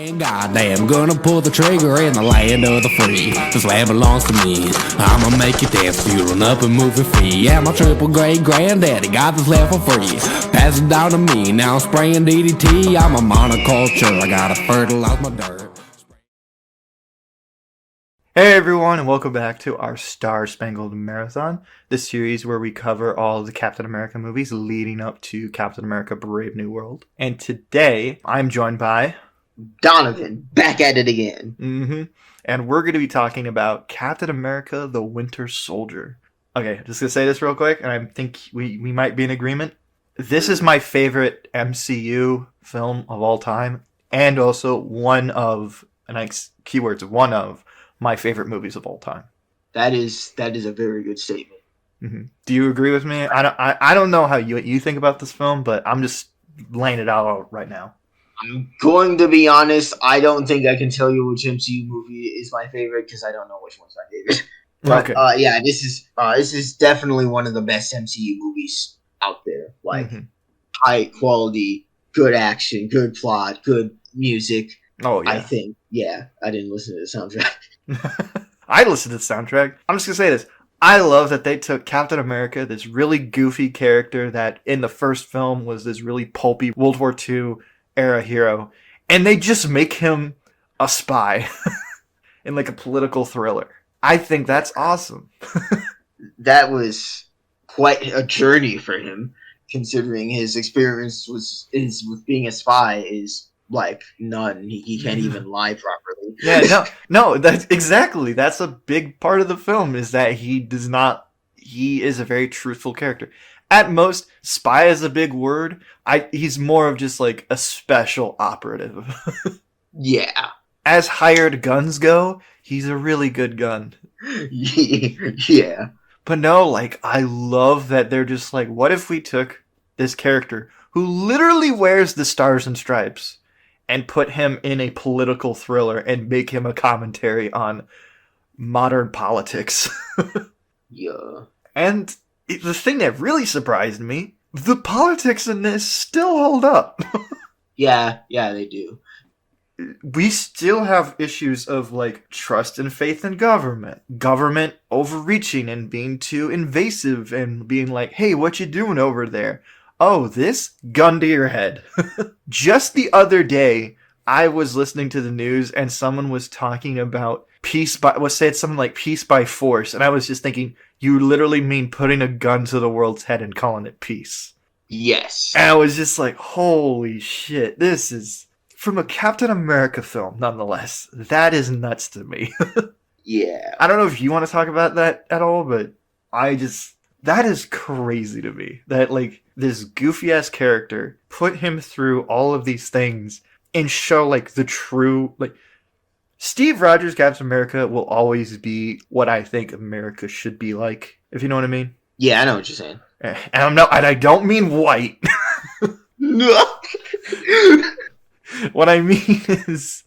And goddamn, gonna pull the trigger in the land of the free. This land belongs to me. I'ma make you dance, fueling up and moving free. Yeah, my triple great granddaddy got this land for free. Pass it down to me, now I'm spraying DDT. I'm a monoculture, I gotta fertilize my dirt. Hey everyone, and welcome back to our Star Spangled Marathon, the series where we cover all of the Captain America movies leading up to Captain America Brave New World. And today, I'm joined by Donovan, back at it again. And we're going to be talking about Captain America the Winter Soldier. Okay, just going to say this real quick, and I think we might be in agreement. This is my favorite MCU film of all time, and also one of my favorite movies of all time. That is a very good statement. Do you agree with me? I don't know how you think about this film, but I'm just laying it out right now. I'm going to be honest. I don't think I can tell you which MCU movie is my favorite because I don't know which one's my favorite. But Okay. yeah, this is definitely one of the best MCU movies out there. Like high quality, good action, good plot, good music. Oh yeah. I think. Yeah, I didn't listen to the soundtrack. I listened to the soundtrack. I'm just gonna say this. I love that they took Captain America, this really goofy character that in the first film was this really pulpy World War II era hero, and they just make him a spy in like a political thriller. I think that's awesome. That was quite a journey for him, considering his experience with being a spy is like none. He can't even lie properly. Yeah, no, that's exactly. That's a big part of the film is that he is a very truthful character. At most, spy is a big word. He's more of just like a special operative. Yeah. As hired guns go, he's a really good gun. Yeah. But no, like, I love that they're just like, what if we took this character who literally wears the stars and stripes and put him in a political thriller and make him a commentary on modern politics? Yeah. And the thing that really surprised me, the politics in this still hold up. Yeah, they do. We still have issues of like trust and faith in government overreaching and being too invasive and being like, hey, what you doing over there? Oh, this? Gun to your head. Just the other day, I was listening to the news and someone was talking about peace by force. And I was just thinking, you literally mean putting a gun to the world's head and calling it peace. Yes. And I was just like, holy shit, this is, from a Captain America film, nonetheless, that is nuts to me. Yeah. I don't know if you want to talk about that at all, but that is crazy to me. That, like, this goofy-ass character, put him through all of these things and show, like, the true, like, Steve Rogers' Captain America will always be what I think America should be like, if you know what I mean. Yeah, I know what you're saying. And I don't mean white. No. What I mean is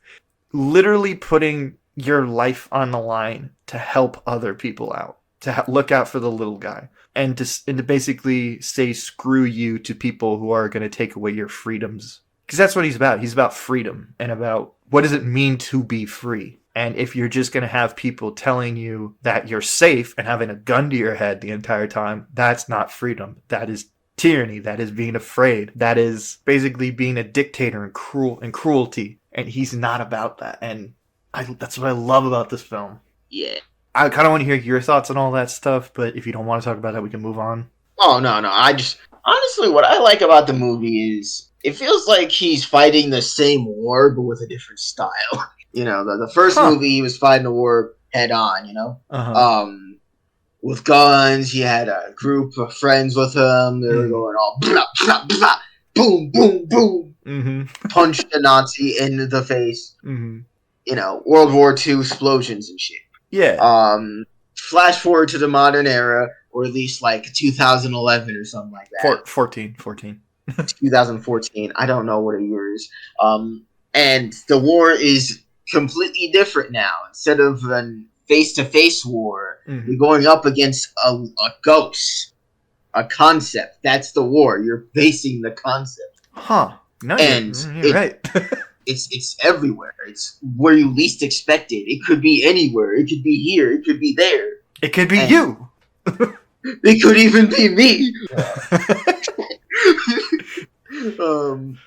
literally putting your life on the line to help other people out, to look out for the little guy, and to basically say screw you to people who are going to take away your freedoms. Because that's what he's about. He's about freedom and about what does it mean to be free. And if you're just going to have people telling you that you're safe and having a gun to your head the entire time, that's not freedom. That is tyranny. That is being afraid. That is basically being a dictator and cruelty. And he's not about that. And that's what I love about this film. Yeah. I kind of want to hear your thoughts on all that stuff, but if you don't want to talk about that, we can move on. Oh, no. Honestly, what I like about the movie is it feels like he's fighting the same war, but with a different style. You know, the first movie, he was fighting the war head on, you know? With guns, he had a group of friends with him. They were going all blah, blah, blah, boom, boom, boom. Punch the Nazi in the face. You know, World War II explosions and shit. Yeah. Flash forward to the modern era, or at least like 2011 or something like that. 14. 2014. I don't know what a year is. And the war is completely different now. Instead of an face-to-face war, you're going up against a ghost, a concept. That's the war. You're facing the concept. Huh. No, and you're right. it's everywhere. It's where you least expect it. It could be anywhere. It could be here. It could be there. It could be And you. it could even be me.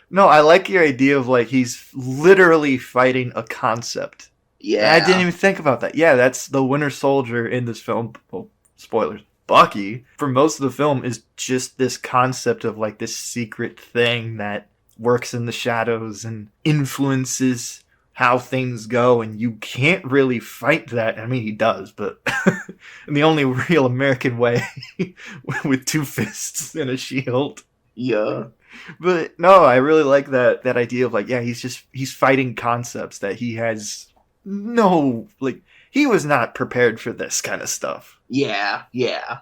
No, I like your idea of like he's literally fighting a concept. Yeah. I didn't even think about that. Yeah, that's the Winter Soldier in this film. Well, spoilers. Bucky, for most of the film, is just this concept of like this secret thing that works in the shadows and influences how things go, and you can't really fight that. I mean, he does, but in the only real American way, with 2 fists and a shield. Yeah. But no, I really like that idea of like, yeah, he's fighting concepts that he has no, like, he was not prepared for this kind of stuff. Yeah.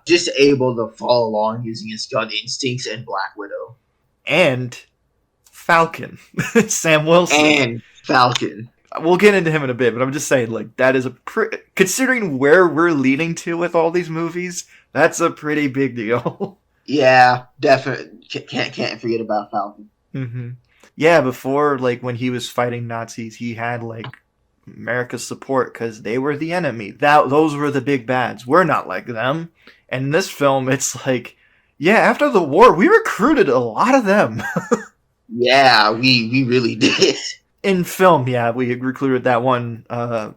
Just able to follow along using his gut instincts and Black Widow. And Falcon. Sam Wilson. And Falcon. We'll get into him in a bit, but I'm just saying, like, that is considering where we're leading to with all these movies, that's a pretty big deal. Yeah, definitely. Can't forget about Falcon. Mm-hmm. Yeah, before, like, when he was fighting Nazis, he had, like, America's support because they were the enemy. Those were the big bads. We're not like them. And in this film, it's like, yeah, after the war, we recruited a lot of them. Yeah, we really did. In film, yeah, we recruited that one, the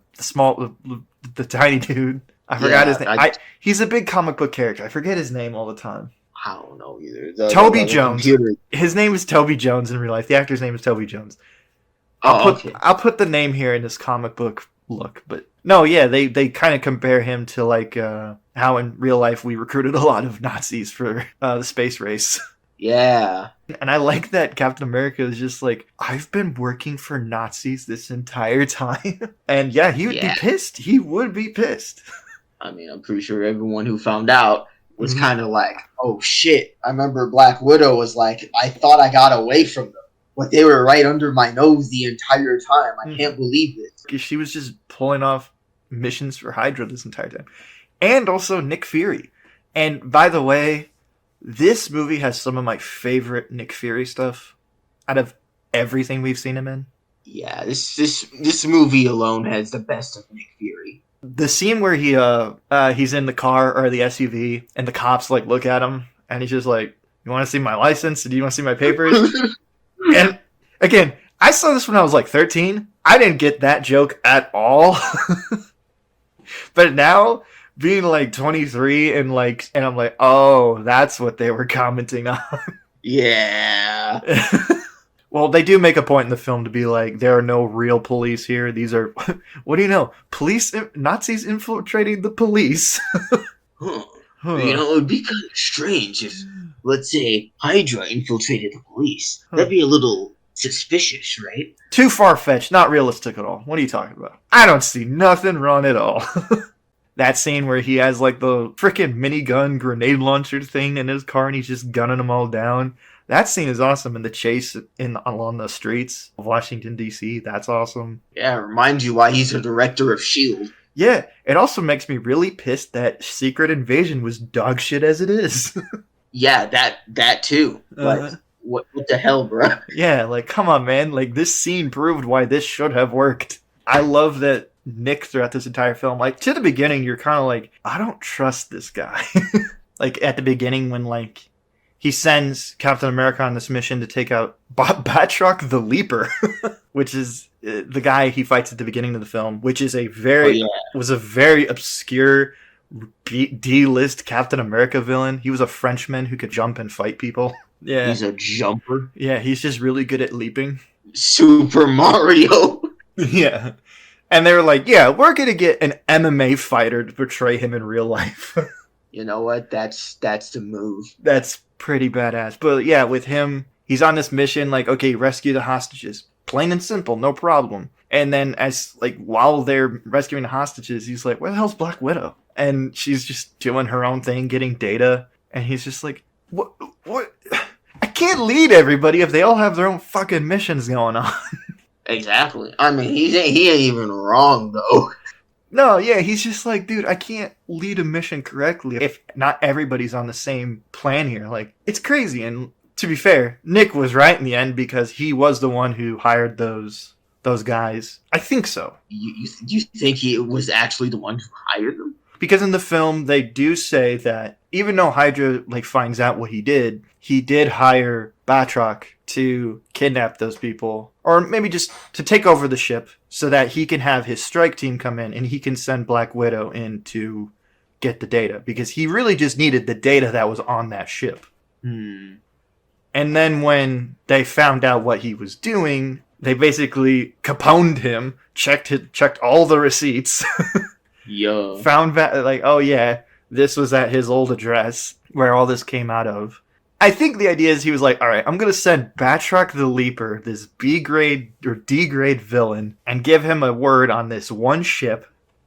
tiny dude. I forgot his name. He's a big comic book character. I forget his name all the time. I don't know either. Toby Jones. Computer. His name is Toby Jones in real life. The actor's name is Toby Jones. I'll put the name here in this comic book look, but no, yeah, they kind of compare him to like how in real life we recruited a lot of Nazis for the space race. Yeah. And I like that Captain America is just like, I've been working for Nazis this entire time. And yeah, he would be pissed. He would be pissed. I mean, I'm pretty sure everyone who found out was kind of like, oh shit. I remember Black Widow was like, I thought I got away from them, but they were right under my nose the entire time. I can't believe it. She was just pulling off missions for Hydra this entire time. And also Nick Fury. And by the way, this movie has some of my favorite Nick Fury stuff out of everything we've seen him in. Yeah, this movie alone has the best of Nick Fury. The scene where he's in the car or the SUV and the cops like look at him and he's just like, "You want to see my license? Do you want to see my papers?" And again, I saw this when I was like 13. I didn't get that joke at all. But now, being like 23 and I'm like, oh, that's what they were commenting on. Yeah. Well, they do make a point in the film to be like, there are no real police here. These are, what do you know? Nazis infiltrating the police. Huh. You know, it would be kind of strange if, let's say, Hydra infiltrated the police. That'd be a little suspicious, right? Too far-fetched, not realistic at all. What are you talking about? I don't see nothing wrong at all. That scene where he has like the freaking minigun grenade launcher thing in his car and he's just gunning them all down. That scene is awesome. And the chase along the streets of Washington, D.C., that's awesome. Yeah, it reminds you why he's the director of S.H.I.E.L.D. Yeah, it also makes me really pissed that Secret Invasion was dog shit as it is. Yeah, that too. Like, what the hell, bro? Yeah, like, come on, man. Like, this scene proved why this should have worked. I love that Nick, throughout this entire film, like, to the beginning, you're kind of like, I don't trust this guy. Like, at the beginning when, like, he sends Captain America on this mission to take out Batroc the Leaper, which is the guy he fights at the beginning of the film, which is was a very obscure D-list Captain America villain. He was a Frenchman who could jump and fight people. Yeah. He's a jumper. Yeah, he's just really good at leaping. Super Mario. Yeah. And they were like, yeah, we're going to get an MMA fighter to portray him in real life. You know what? That's the move. That's pretty badass. But yeah, with him, he's on this mission, like, okay, rescue the hostages. Plain and simple, no problem. And then while they're rescuing the hostages, he's like, where the hell's Black Widow? And she's just doing her own thing, getting data. And he's just like, what? I can't lead everybody if they all have their own fucking missions going on. Exactly. I mean, he ain't even wrong, though. No, yeah, he's just like, dude, I can't lead a mission correctly if not everybody's on the same plan here. Like, it's crazy. And to be fair, Nick was right in the end because he was the one who hired those guys. I think so. You think he was actually the one who hired them? Because in the film, they do say that even though Hydra finds out what he did hire Batroc to kidnap those people, or maybe just to take over the ship so that he can have his strike team come in and he can send Black Widow in to get the data, because he really just needed the data that was on that ship. And then when they found out what he was doing, they basically caponed him, checked all the receipts. Yo. Found oh yeah, this was at his old address where all this came out of. I think the idea is he was like, all right, I'm going to send Batroc the Leaper, this B grade or D grade villain, and give him a word on this one ship,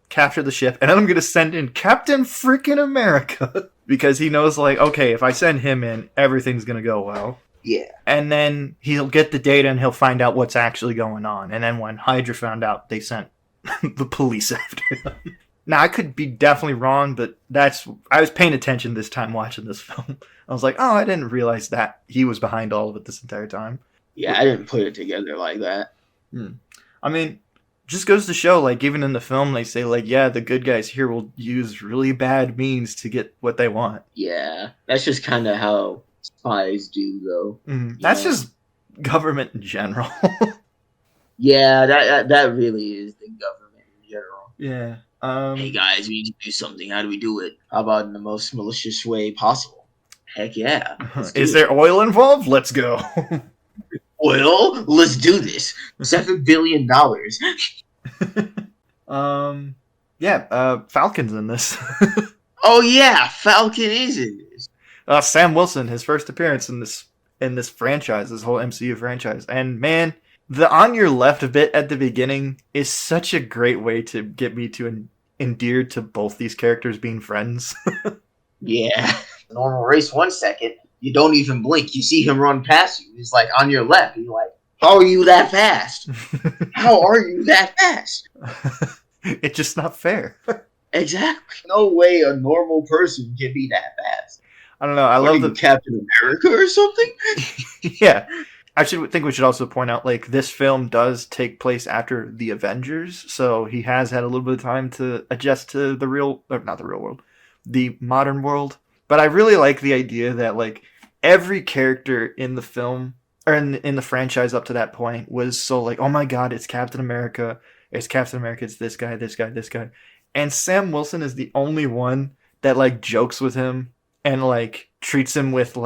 capture the ship, and then I'm going to send in Captain Frickin' America because he knows okay, if I send him in, everything's going to go well. Yeah. And then he'll get the data and he'll find out what's actually going on. And then when Hydra found out, they sent the police after him. Now, I could be definitely wrong, but I was paying attention this time watching this film. I was like, oh, I didn't realize that he was behind all of it this entire time. Yeah, I didn't put it together like that. I mean, just goes to show, even in the film, they say, yeah, the good guys here will use really bad means to get what they want. Yeah, that's just kind of how spies do, though. That's just government in general. Yeah, that really is the government in general. Yeah. Hey guys, we need to do something. How do we do it? How about in the most malicious way possible? Heck yeah. Is there oil involved? Let's go. Oil? Let's do this. $7 billion. Falcon's in this. Oh yeah, Falcon is in this. Sam Wilson, his first appearance in this franchise, this whole MCU franchise. And man, the on your left bit at the beginning is such a great way to get me to endeared to both these characters being friends. Yeah. Normal race 1 second, you don't even blink. You see him run past you. He's on your left. You're like, how are you that fast? How are you that fast? It's just not fair. Exactly. No way a normal person can be that fast. I don't know. I love the Captain America or something. Yeah. I think we should also point out, this film does take place after the Avengers, so he has had a little bit of time to adjust to not the real world, the modern world. But I really like the idea that, every character in the film, or in the franchise up to that point, was so oh my god, it's Captain America, it's this guy, this guy, this guy. And Sam Wilson is the only one that, jokes with him and, treats him with,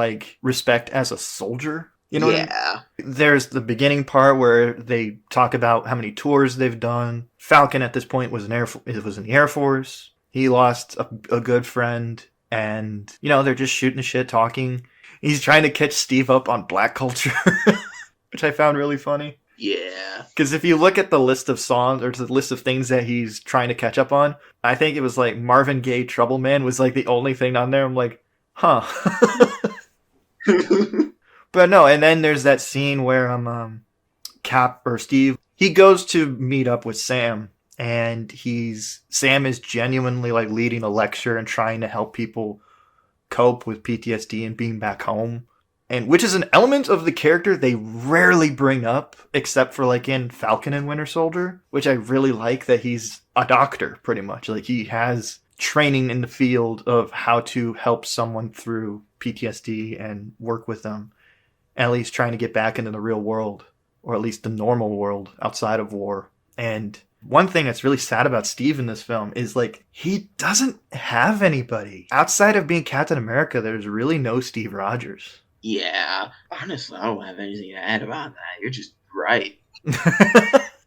respect as a soldier. You know what I mean? There's the beginning part where they talk about how many tours they've done. Falcon at this point was in the Air Force. He lost a good friend, and they're just shooting the shit, talking. He's trying to catch Steve up on black culture, which I found really funny. Yeah. Because if you look at the list of songs or the list of things that he's trying to catch up on, I think it was Marvin Gaye Trouble Man was the only thing on there. I'm like, huh. But no, and then there's that scene where Cap or Steve, he goes to meet up with Sam, and Sam is genuinely leading a lecture and trying to help people cope with PTSD and being back home, and which is an element of the character they rarely bring up, except for in Falcon and Winter Soldier, which I really like, that he's a doctor pretty much. He has training in the field of how to help someone through PTSD and work with them. At least trying to get back into the real world, or at least the normal world outside of war. And one thing that's really sad about Steve in this film is he doesn't have anybody. Outside of being Captain America, there's really no Steve Rogers. Yeah. Honestly, I don't have anything to add about that. You're just right.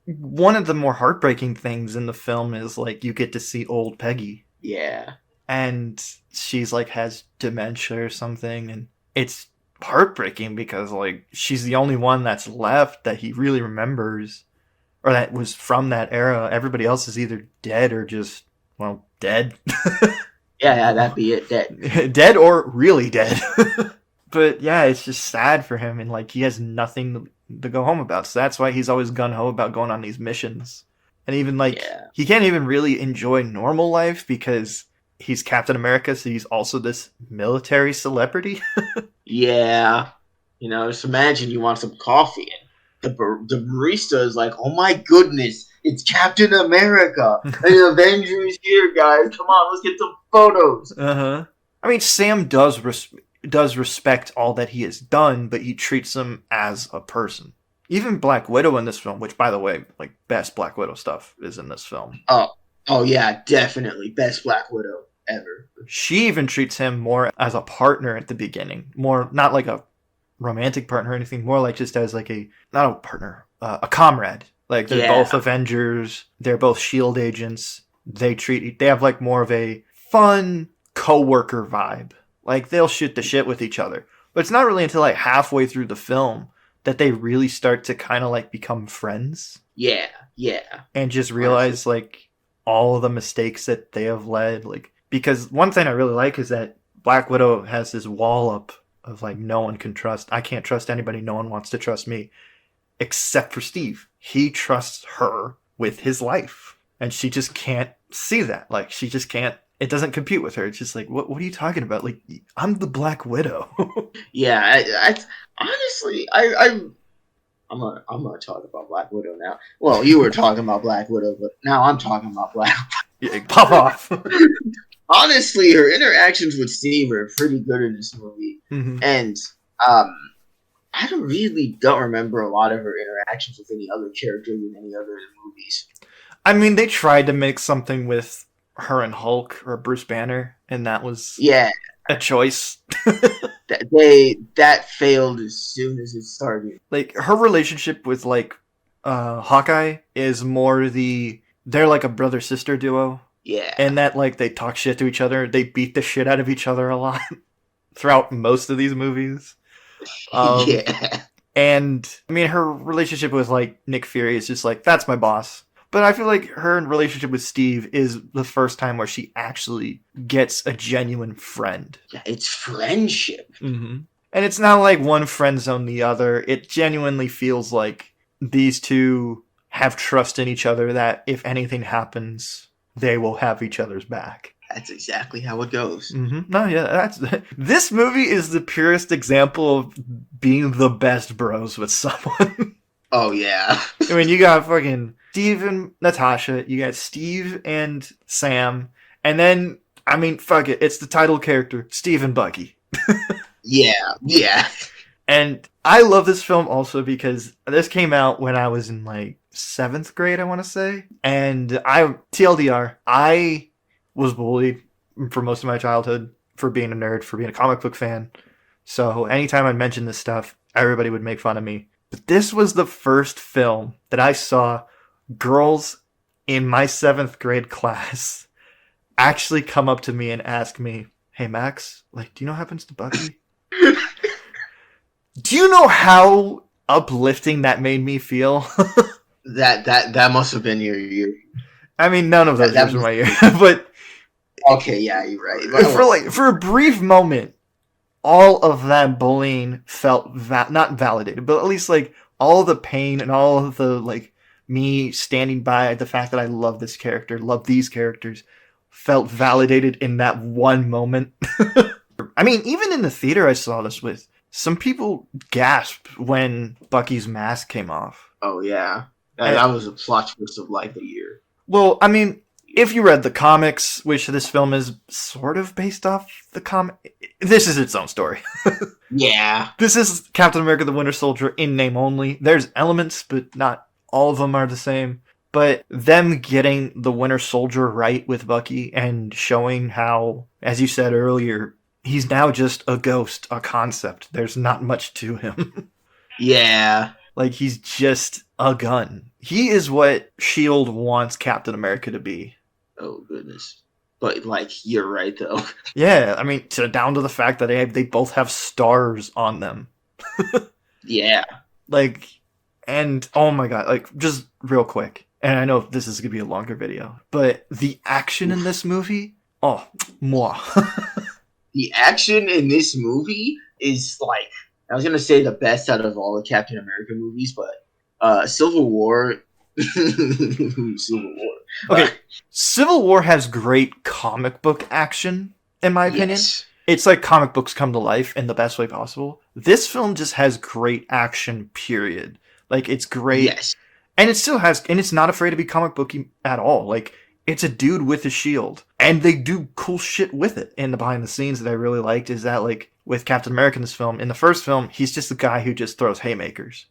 One of the more heartbreaking things in the film is you get to see old Peggy. Yeah. And she's has dementia or something, and it's heartbreaking because she's the only one that's left that he really remembers, or that was from that era. Everybody else is either dead or just dead. Yeah, that'd be it. Dead. Dead or really dead. But yeah, it's just sad for him, and he has nothing to go home about, so that's why he's always gung-ho about going on these missions. And even he can't even really enjoy normal life because he's Captain America, so he's also this military celebrity. Yeah. You know, just imagine you want some coffee and the barista is like, "Oh my goodness, it's Captain America! The Avengers here, guys! Come on, let's get some photos." Uh-huh. I mean, Sam does respect all that he has done, but he treats him as a person. Even Black Widow in this film, which, by the way, like, best Black Widow stuff is in this film. Oh yeah, definitely best Black Widow ever. She even treats him more as a partner at the beginning, more not like a romantic partner or anything, more like just as like not a partner, a comrade. Like they're both Avengers, they're both Shield agents. They have like more of a fun co-worker vibe. Like they'll shoot the shit with each other. But it's not really until like halfway through the film that they really start to kind of like become friends. Yeah. And just realize like all of the mistakes that they have led. Like, because one thing I really like is that Black Widow has this wall up of like, no one can trust. I can't trust anybody. No one wants to trust me except for Steve. He trusts her with his life. And she just can't see that. Like, she just can't. It doesn't compute with her. It's just like, what are you talking about? Like, I'm the Black Widow. Yeah, I honestly, I'm gonna talk about Black Widow now. Well, you were talking about Black Widow, but now I'm talking about Black. Yeah, pop off. Honestly, her interactions with Steve are pretty good in this movie, and I really don't remember a lot of her interactions with any other characters in any other movies. I mean, they tried to make something with her and Hulk or Bruce Banner, and that was a choice. that failed as soon as it started. Like her relationship with like Hawkeye is more they're like a brother sister duo. Yeah. And that like they talk shit to each other. They beat the shit out of each other a lot throughout most of these movies. Yeah. And I mean her relationship with like Nick Fury is just like, that's my boss. But I feel like her relationship with Steve is the first time where she actually gets a genuine friend. Yeah, it's friendship. Mm-hmm. And it's not like one friend zone the other. It genuinely feels like these two have trust in each other that if anything happens, they will have each other's back. That's exactly how it goes. Mm-hmm. No, yeah, this movie is the purest example of being the best bros with someone. Oh, yeah. I mean, you got fucking Steve and Natasha, you got Steve and Sam, and then, I mean, fuck it, it's the title character, Steve and Bucky. Yeah. And I love this film also because this came out when I was in like 7th grade, I want to say. And TLDR, I was bullied for most of my childhood for being a nerd, for being a comic book fan. So anytime I mentioned this stuff, everybody would make fun of me. But this was the first film that I saw girls in my 7th grade class actually come up to me and ask me, "Hey Max, like, do you know what happens to Bucky?" Do you know how uplifting that made me feel? that must have been your year. I mean, none of those years were my year, but okay, yeah, you're right. For a brief moment, all of that bullying felt not validated, but at least like all the pain and all of the like me standing by the fact that I love this character, love these characters, felt validated in that one moment. I mean, even in the theater I saw this with, some people gasped when Bucky's mask came off. Oh, yeah. That was a plot twist of like the year. Well, I mean, if you read the comics, which this film is sort of based off the comic, this is its own story. Yeah. This is Captain America the Winter Soldier in name only. There's elements, but not all of them are the same. But them getting the Winter Soldier right with Bucky and showing how, as you said earlier, he's now just a ghost, a concept. There's not much to him. Yeah. Like, he's just a gun. He is what S.H.I.E.L.D. wants Captain America to be. Oh, goodness. But, like, you're right, though. Yeah, I mean, down to the fact that they both have stars on them. Yeah. Like, and, oh my god, like, just real quick. And I know this is going to be a longer video. But the action in this movie, oh, moi. The action in this movie is, like, I was going to say the best out of all the Captain America movies, but Civil War... Civil War. Okay, Civil War has great comic book action, in my opinion. Yes. it's like comic books come to life in the best way possible. This film just has great action, period. Like, it's great. Yes. And it still has, and it's not afraid to be comic booky at all. Like, it's a dude with a shield. And they do cool shit with it. And the behind the scenes that I really liked is that, like, with Captain America in this film, in the first film, he's just a guy who just throws haymakers.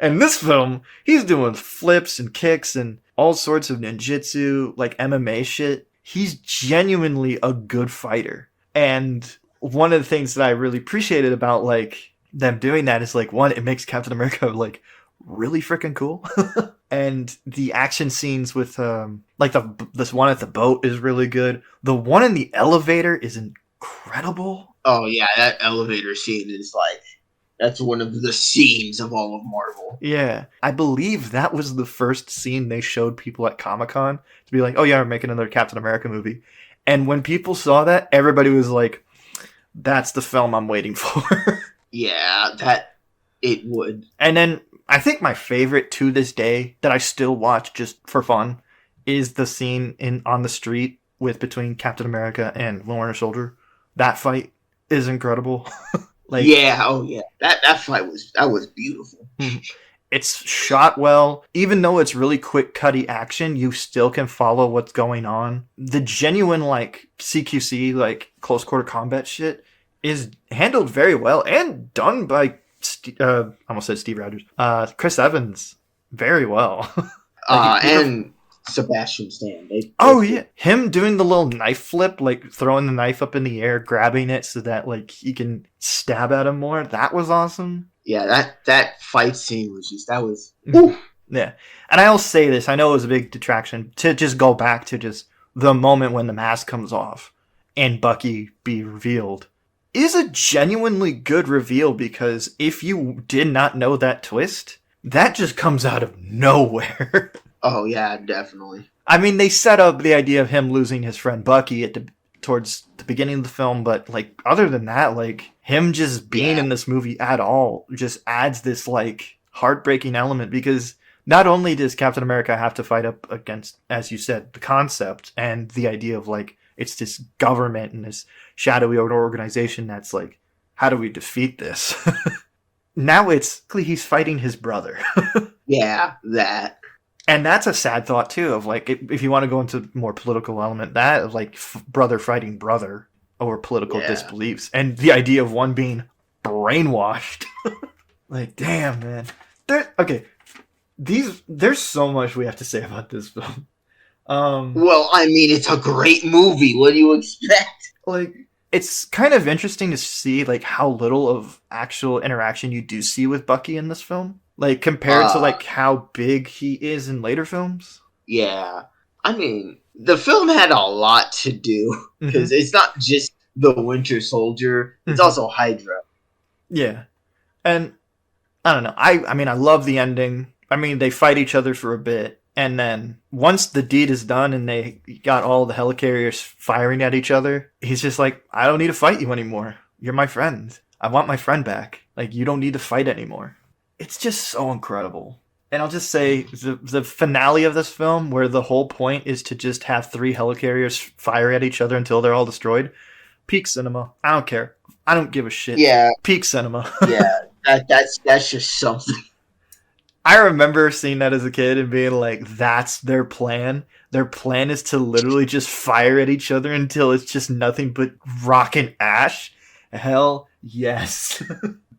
And in this film, he's doing flips and kicks and all sorts of ninjutsu, like MMA shit. He's genuinely a good fighter. And one of the things that I really appreciated about, like, them doing that is, like, one, it makes Captain America, like, really freaking cool. And the action scenes with, like, this one at the boat is really good. The one in the elevator is incredible. Oh, yeah, that elevator scene is, like, that's one of the scenes of all of Marvel. Yeah. I believe that was the first scene they showed people at Comic-Con to be like, oh, yeah, we're making another Captain America movie. And when people saw that, everybody was like, that's the film I'm waiting for. Yeah, that it would. And then I think my favorite to this day that I still watch just for fun is the scene on the street between Captain America and Winter Soldier. That fight is incredible. Like, yeah, oh yeah. That fight was beautiful. It's shot well. Even though it's really quick cutty action, you still can follow what's going on. The genuine, like, CQC, like, close quarter combat shit is handled very well and done by I almost said Steve Rogers. Chris Evans very well. And Sebastian Stan. Oh yeah, him doing the little knife flip, like throwing the knife up in the air, grabbing it so that, like, he can stab at him more. That was awesome. Yeah, that fight scene was just Yeah, and I'll say this. I know it was a big detraction to just go back to just the moment when the mask comes off and Bucky be revealed is a genuinely good reveal, because if you did not know that twist, that just comes out of nowhere. Oh yeah, definitely. I mean, they set up the idea of him losing his friend Bucky towards the beginning of the film, but, like, other than that, like, him just being in this movie at all just adds this, like, heartbreaking element, because not only does Captain America have to fight up against, as you said, the concept and the idea of, like, it's this government and this shadowy organization that's like, how do we defeat this? Now he's fighting his brother. Yeah, that. And that's a sad thought, too, of, like, if you want to go into more political element, that of, like, brother fighting brother over political disbeliefs. And the idea of one being brainwashed. Like, damn, man. There's so much we have to say about this film. Well, I mean, it's a great movie. What do you expect? Like, it's kind of interesting to see, like, how little of actual interaction you do see with Bucky in this film. Like, compared to, like, how big he is in later films. Yeah. I mean, the film had a lot to do. Because it's not just the Winter Soldier. It's also Hydra. Yeah. And, I don't know. I mean, I love the ending. I mean, they fight each other for a bit. And then, once the deed is done and they got all the helicarriers firing at each other, he's just like, I don't need to fight you anymore. You're my friend. I want my friend back. Like, you don't need to fight anymore. It's just so incredible. And I'll just say, the finale of this film, where the whole point is to just have 3 helicarriers fire at each other until they're all destroyed, peak cinema. I don't care. I don't give a shit. Yeah. Peak cinema. Yeah, that's just something. I remember seeing that as a kid and being like, that's their plan. Their plan is to literally just fire at each other until it's just nothing but rock and ash. Hell yes.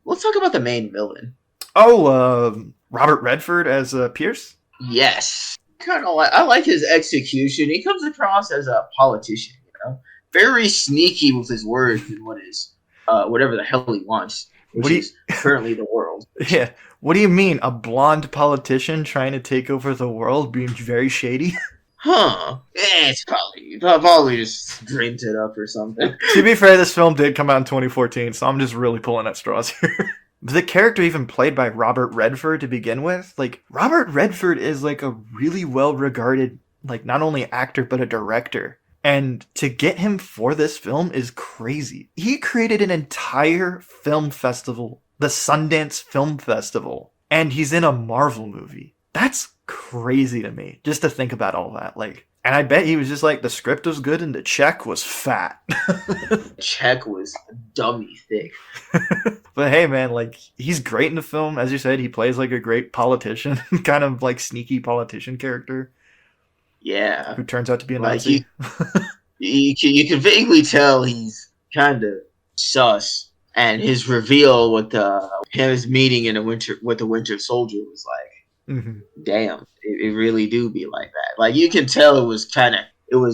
Let's talk about the main villain. Oh, Robert Redford as Pierce? Yes. I like his execution. He comes across as a politician, you know? Very sneaky with his words and whatever the hell he wants, which is currently the world. Yeah. What do you mean? A blonde politician trying to take over the world being very shady? Huh. It's probably just dreamed it up or something. To be fair, this film did come out in 2014, so I'm just really pulling at straws here. The character even played by Robert Redford to begin with. Like, Robert Redford is, like, a really well-regarded, like, not only actor, but a director. And to get him for this film is crazy. He created an entire film festival, the Sundance Film Festival, and he's in a Marvel movie. That's crazy to me, just to think about all that. Like, And I bet he was just like, the script was good and the check was fat. Check was dummy thick. But hey, man, like, he's great in the film. As you said, he plays like a great politician, kind of like sneaky politician character. Yeah. Who turns out to be a Like, Nazi. you can vaguely tell he's kind of sus. And his reveal with his meeting in with the Winter Soldier was like, damn, it really do be like that. Like, you can tell it was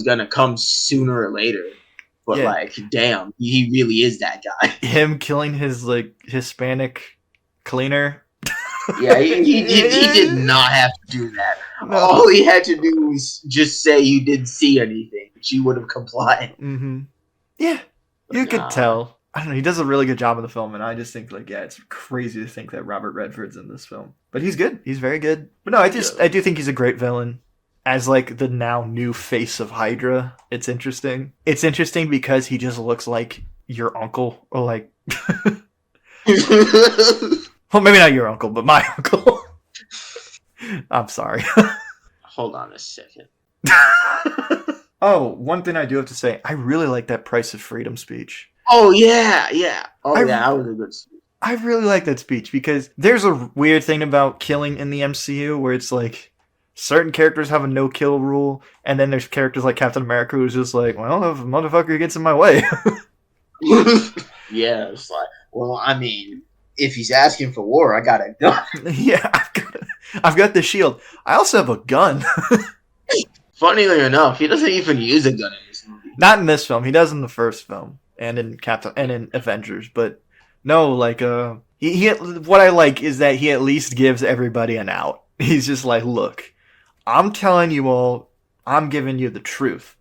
gonna come sooner or later. But like, damn, he really is that guy. Him killing his like Hispanic cleaner. Yeah, he did not have to do that. No. All he had to do was just say you didn't see anything. She would have complied. Yeah, you could tell. I don't know. He does a really good job in the film, and I just think like, it's crazy to think that Robert Redford's in this film. But he's good. He's very good. But no, I do think he's a great villain. As like the now new face of Hydra, it's interesting. It's interesting because he just looks like your uncle, or like, well, maybe not your uncle, but my uncle. I'm sorry. Hold on a second. Oh, one thing I do have to say, I really like that Price of Freedom speech. Oh, yeah. That was a good speech. I really like that speech because there's a weird thing about killing in the MCU where it's like certain characters have a no-kill rule, and then there's characters like Captain America who's just like, well, if a motherfucker gets in my way. Yeah, it's like, well, I mean, if he's asking for war, I got a gun. Yeah, I've got the shield. I also have a gun. Funnily enough, he doesn't even use a gun in this movie. Not in this film. He does in the first film and in Avengers. But no, like he what I like is that he at least gives everybody an out. He's just like, look, I'm telling you all, I'm giving you the truth.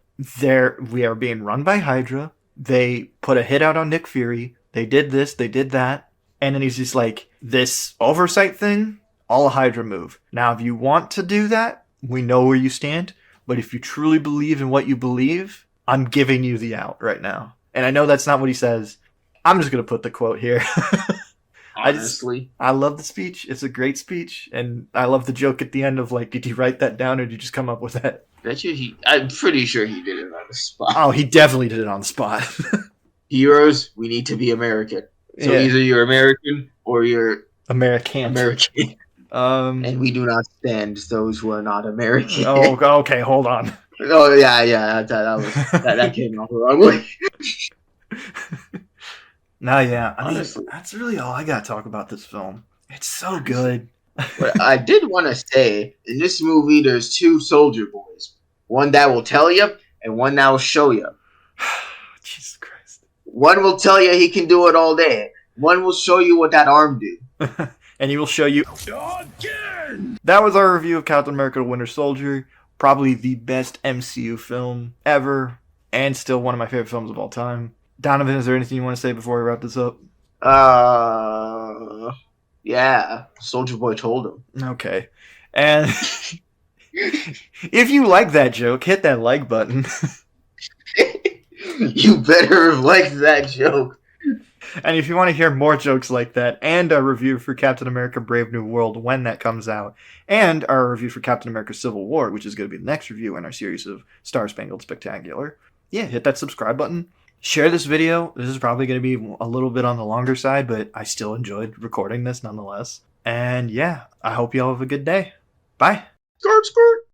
We are being run by Hydra. They put a hit out on Nick Fury. They did this. They did that. And then he's just like, this oversight thing, all a Hydra move. Now, if you want to do that, we know where you stand. But if you truly believe in what you believe, I'm giving you the out right now. And I know that's not what he says. I'm just going to put the quote here. Honestly. I love the speech. It's a great speech. And I love the joke at the end of like, did you write that down or did you just come up with that? I'm pretty sure he did it on the spot. Oh, he definitely did it on the spot. Heroes, we need to be American. So either you're American or you're American. And we do not stand those who are not American. Oh, okay, hold on. Oh yeah, that came off the wrong way. No, yeah, honestly, that's really all I gotta talk about this film. It's so good. But I did want to say, in this movie, there's two soldier boys. One that will tell you, and one that will show you. Jesus Christ. One will tell you he can do it all day. One will show you what that arm do. And he will show you again. That was our review of Captain America: The Winter Soldier. Probably the best MCU film ever, and still one of my favorite films of all time. Donovan, is there anything you want to say before we wrap this up? Yeah. Soldier Boy told him. Okay. And if you like that joke, hit that like button. You better have liked that joke. And if you want to hear more jokes like that, and our review for Captain America Brave New World when that comes out, and our review for Captain America Civil War, which is going to be the next review in our series of Star Spangled Spectacular, hit that subscribe button. Share this video. This is probably going to be a little bit on the longer side, but I still enjoyed recording this nonetheless. And I hope you all have a good day. Bye. Skirt, skirt.